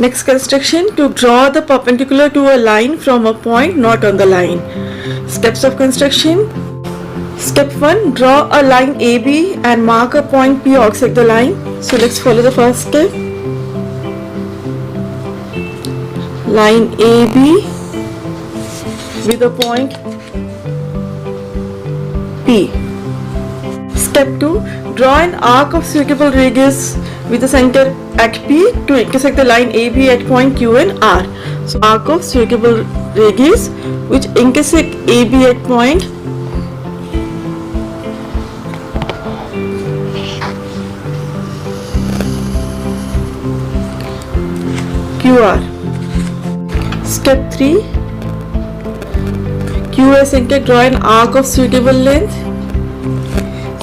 Next construction, to draw the perpendicular to a line from a point not on the line. Steps of construction. Step 1, draw a line AB and mark a point P outside the line. So let's follow the first step. Line AB with a point P. Step 2, draw an arc of suitable radius with the center at P to intersect the line AB at point Q and R. So arc of suitable radius which intersect AB at point QR. Step 3, QS center, draw an arc of suitable length.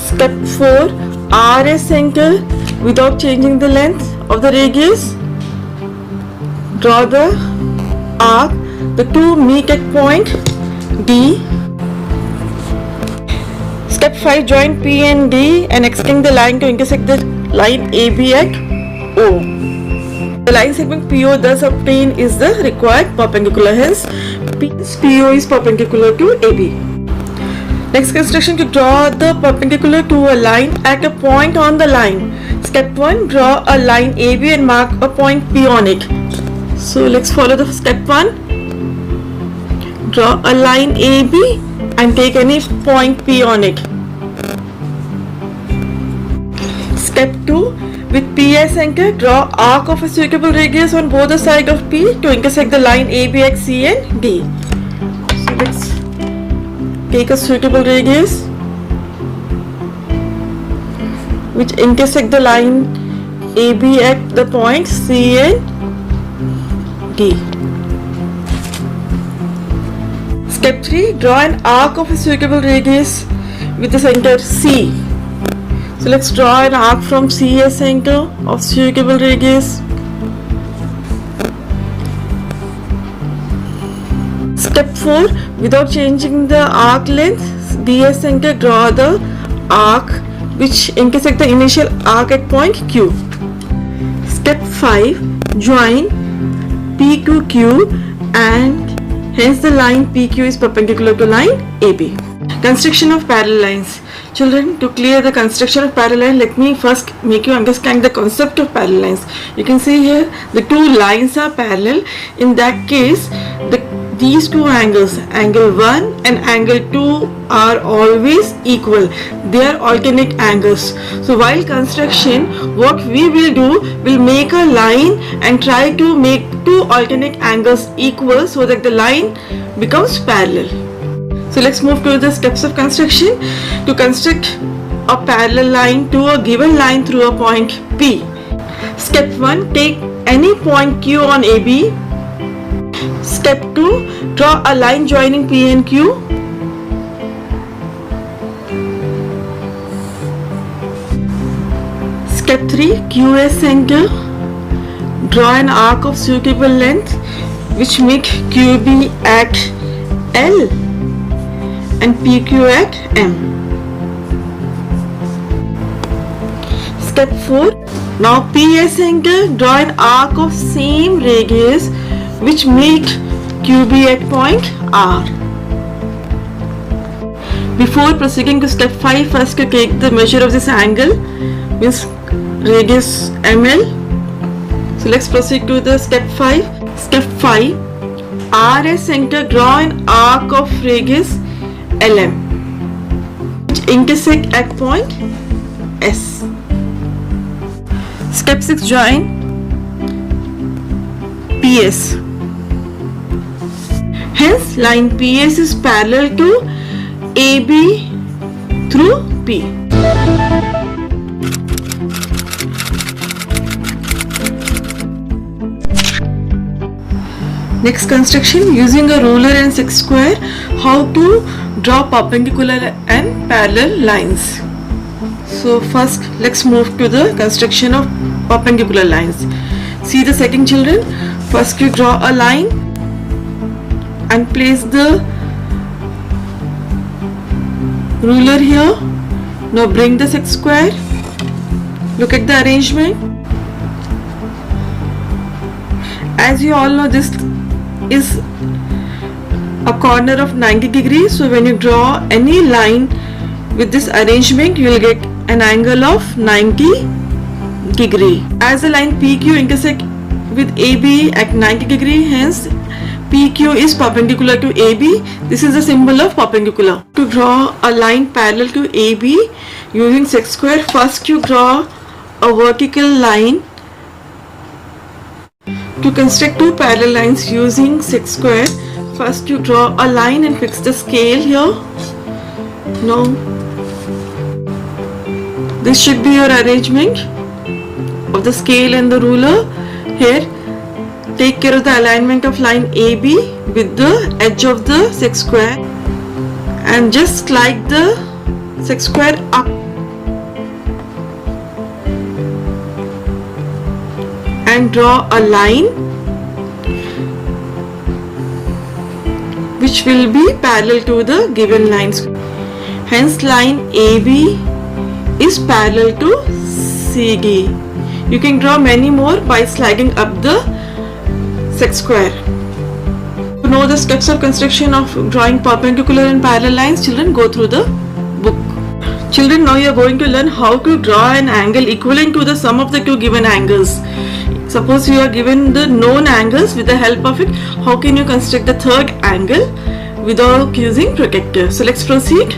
Step 4, RS center without changing the length of the radius. Draw the arc. The two meet at point D. Step 5, join P and D and extend the line to intersect the line AB at O. The line segment PO thus obtained is the required perpendicular, hence PO is perpendicular to AB. Next construction, to draw the perpendicular to a line at a point on the line. Step 1, draw a line AB and mark a point P on it. So let's follow the step 1. Draw a line AB and take any point P on it. Step 2, with P as center, draw arc of a suitable radius on both the sides of P to intersect the line AB at C and D. So let's take a suitable radius which intersect the line AB at the points C and D. Step 3, draw an arc of a suitable radius with the center C. So let's draw an arc from C as center of suitable radius. Step 4, without changing the arc length, D as center, draw the arc which intersect the initial arc at point Q. Step 5, join P to Q and hence the line PQ is perpendicular to line AB. Construction of parallel lines. Children, to clear the construction of parallel line, let me first make you understand the concept of parallel lines. You can see here the two lines are parallel. In that case, these two angles, angle 1 and angle 2, are always equal. They are alternate angles. So while construction, what we will do, we'll make a line and try to make two alternate angles equal so that the line becomes parallel. So let's move to the steps of construction. To construct a parallel line to a given line through a point P. Step 1, take any point Q on AB. Step 2, draw a line joining P and Q. Step 3, QS center, draw an arc of suitable length which make QB at L and PQ at M. Step 4, now P as center, draw an arc of same radius which make QB at point R. Before proceeding to step 5, first you take the measure of this angle, means radius ML. So let's proceed to the step 5. Step 5, R as center, draw an arc of radius LM which intersect at point S. Step 6, join PS. Hence, line PS is parallel to AB through P. Next construction, using a ruler and sec square, how to draw perpendicular and parallel lines. So first let's move to the construction of perpendicular lines. See the setting, children. First you draw a line and place the ruler here. Now bring the sec square. Look at the arrangement. As you all know, this is a corner of 90 degrees. So when you draw any line with this arrangement, you will get an angle of 90 degree. As the line PQ intersect with AB at 90 degree, hence PQ is perpendicular to AB. This is the symbol of perpendicular. To draw a line parallel to AB using sec square, first you draw a vertical line. To construct two parallel lines using sec square, first you draw a line and fix the scale here. Now this should be your arrangement of the scale and the ruler. Here take care of the alignment of line AB with the edge of the sec square and just slide the sec square up and draw a line which will be parallel to the given lines. Hence line AB is parallel to CD. You can draw many more by sliding up the sec square. To know the steps of construction of drawing perpendicular and parallel lines, children, go through the book. Children, now you are going to learn how to draw an angle equivalent to the sum of the two given angles. Suppose you are given the known angles. With the help of it, how can you construct the third angle without using protractor? So let's proceed.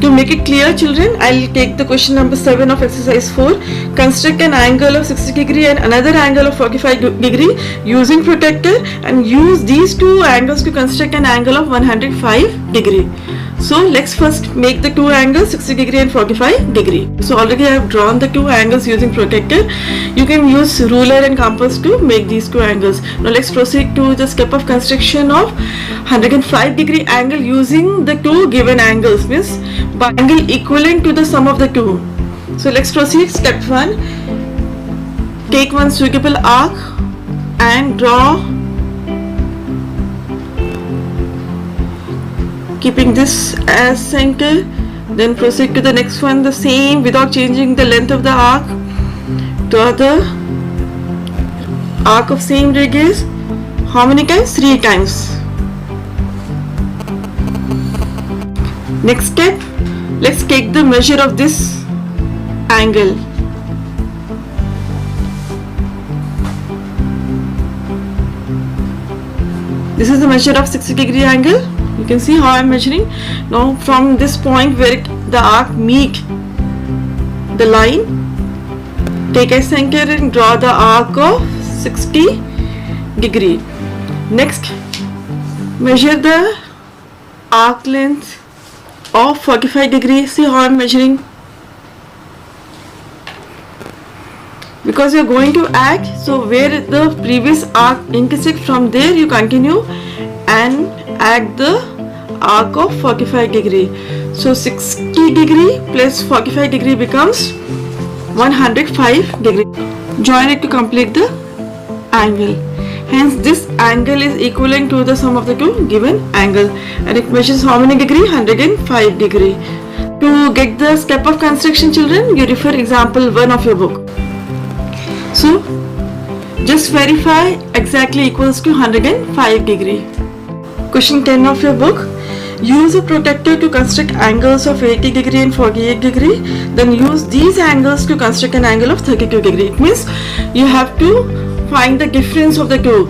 To make it clear, children, I'll take the question number 7 of exercise 4. Construct an angle of 60 degree and another angle of 45 degree using protractor, and use these two angles to construct an angle of 105 degree. So let's first make the two angles 60 degree and 45 degree. So already I have drawn the two angles using protractor. You can use ruler and compass to make these two angles. Now let's proceed to the step of construction of 105 degree angle using the two given angles, means by angle equivalent to the sum of the two. So let's proceed. Step 1. Take one suitable arc and draw, keeping this as center. Then proceed to the next one, the same, without changing the length of the arc. Draw the arc of same radius. How many times? 3 times. Next step, let's take the measure of this angle. This is the measure of 60 degree angle. You can see how I am measuring. Now from this point where the arc meet the line, take a center and draw the arc of 60 degree. Next, measure the arc length of 45 degrees. See how I am measuring. Because you are going to add, so where the previous arc intersects, from there you continue and add the arc of 45 degree. So 60 degree plus 45 degree becomes 105 degree. Join it to complete the angle. Hence this angle is equivalent to the sum of the two given angle, and it measures how many degree? 105 degree. To get the step of construction, children, you refer example 1 of your book. So just verify exactly equals to 105 degree. Question 10 of your book. Use a protractor to construct angles of 80 degree and 48 degree. Then use these angles to construct an angle of 32 degree. It means you have to find the difference of the two.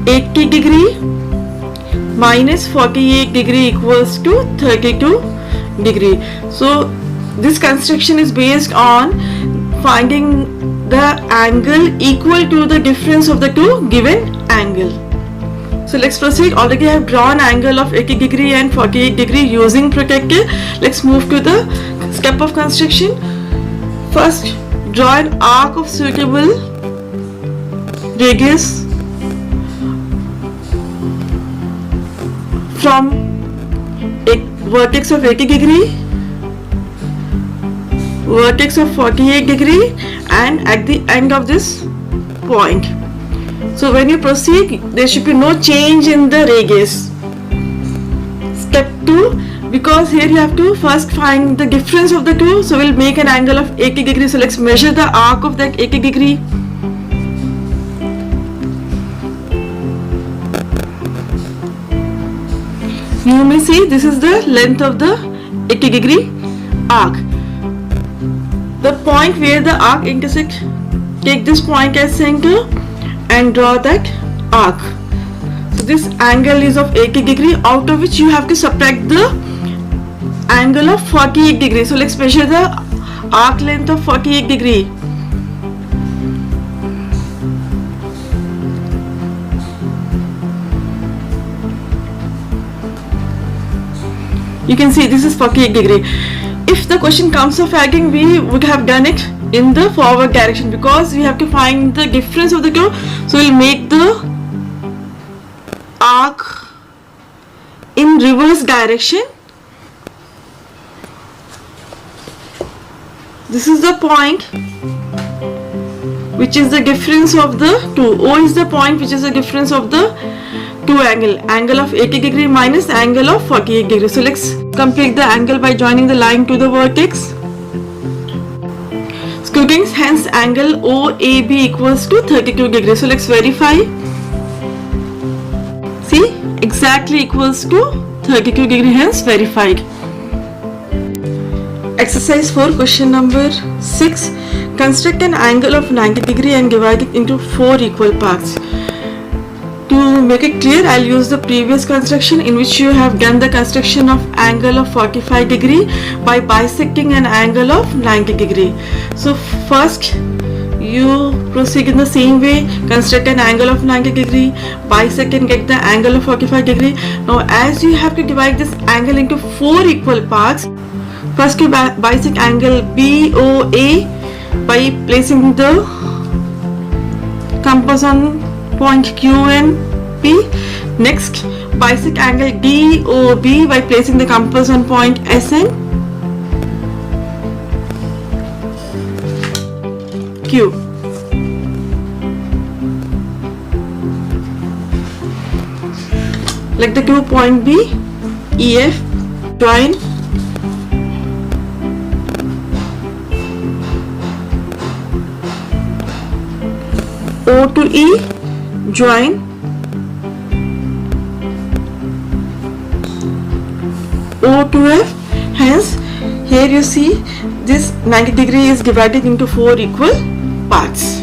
80 degree minus 48 degree equals to 32 degree. So this construction is based on finding the angle equal to the difference of the two given angle. So let's proceed. Already I have drawn angle of 80 degree and 48 degree using protractor. Let's move to the step of construction. First, draw an arc of suitable radius from a vertex of 80 degree, vertex of 48 degree, and at the end of this point. So when you proceed, there should be no change in the radius. Step 2, because here you have to first find the difference of the two, so we'll make an angle of 80 degree. So let's measure the arc of that 80 degree. You may see this is the length of the 80 degree arc. The point where the arc intersects, take this point as center and draw that arc. So this angle is of 80 degree, out of which you have to subtract the angle of 48 degree. So let's measure the arc length of 48 degree. You can see this is 48 degree. If the question comes of arcing, we would have done it in the forward direction because we have to find the difference of the two. So we'll make the arc in reverse direction. This is the point which is the difference of the two. O is the point which is the difference of the two angle of 80 degree minus angle of 48 degree. So let's complete the angle by joining the line to the vertex. Squaring, hence angle OAB equals to 32 degrees. So let's verify. See, exactly equals to 32 degree, hence verified. Exercise 4, question number 6. Construct an angle of 90 degree and divide it into 4 equal parts. To make it clear, I'll use the previous construction in which you have done the construction of angle of 45 degree by bisecting an angle of 90 degree. So first you proceed in the same way, construct an angle of 90 degree, bisect and get the angle of 45 degree. Now as you have to divide this angle into 4 equal parts, first you bisect angle BOA by placing the compass on point Q and P. Next, bisect angle DOB by placing the compass on point S and Q. Let the two point B, EF, join. O to E, join. O to F. Hence here you see this 90 degree is divided into 4 equal parts.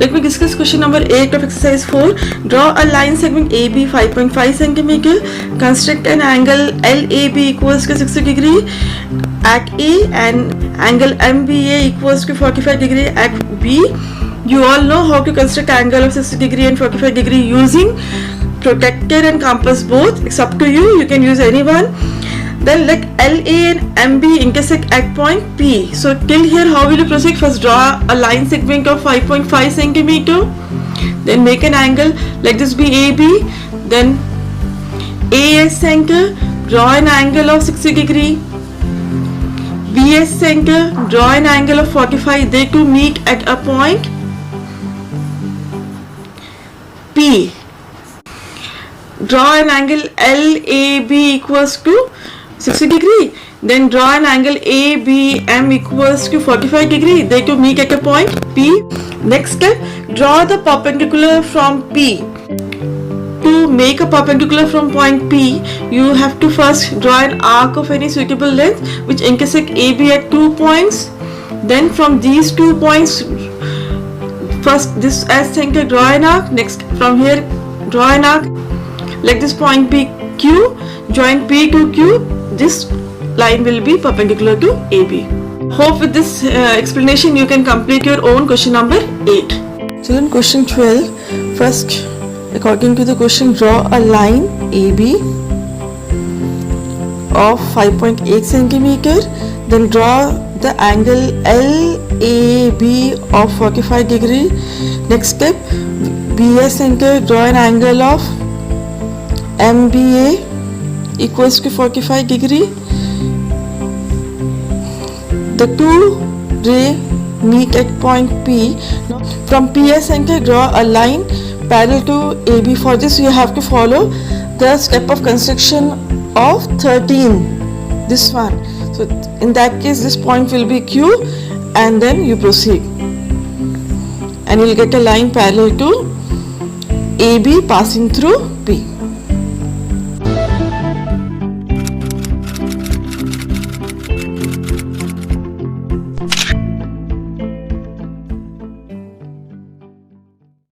Let me discuss question number 8 of exercise 4. Draw a line segment AB 5.5 cm. Construct an angle LAB equals to 60 degree at A and angle MBA equals to 45 degree at B. You all know how to construct angle of 60 degree and 45 degree using protractor and compass both. It's up to you. You can use any one. Then let LA and MB intersect at point P. So till here how will you proceed? First draw a line segment of 5.5 cm. Then make an angle. Let this be AB. Then AS center. Draw an angle of 60 degree. BS center. Draw an angle of 45. They two meet at a point P. Draw an angle LAB equals to 60 degree. Then draw an angle ABM equals to 45 degree. They two meet at a point P. Next step, draw the perpendicular from P. To make a perpendicular from point P, you have to first draw an arc of any suitable length which intersect AB at 2 points. Then from these 2 points, first this as center, draw an arc. Next from here draw an arc. Let this point be Q. Join P to Q. This line will be perpendicular to AB. Hope with this explanation you can complete your own question number 8. Children, question 12. First, according to the question, draw a line AB of 5.8 centimeter. Then draw the angle LAB of 45 degree. Next step, BS center, draw an angle of MBA equals to 45 degree. The two rays meet at point P. Now, from PS center, draw a line parallel to AB. For this you have to follow the step of construction of 13. This one. So in that case this point will be Q and then you proceed. And you will get a line parallel to AB passing through P.